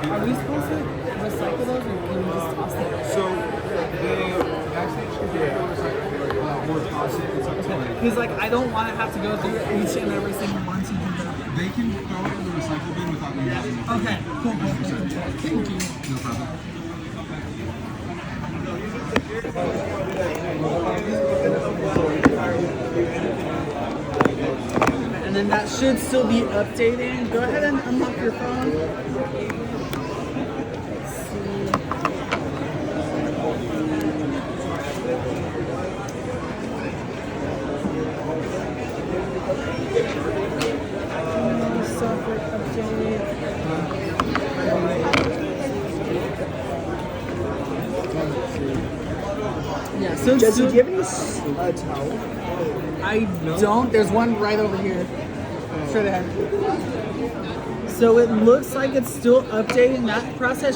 Are we supposed to recycle those, or can we just toss them? So they backstage should be able to recycle more plastic and stuff like that. Because like I don't want to have to go through each and every single one to do that. They can throw it in the recycle bin without you having to. Okay, cool. Thank you. No problem. And then that should still be updating. Go ahead and unlock your phone. Let's see. Software update. Yeah, so Jesse, do you have any towel? I don't. There's one right over here. Straight ahead. So it looks like it's still updating. That process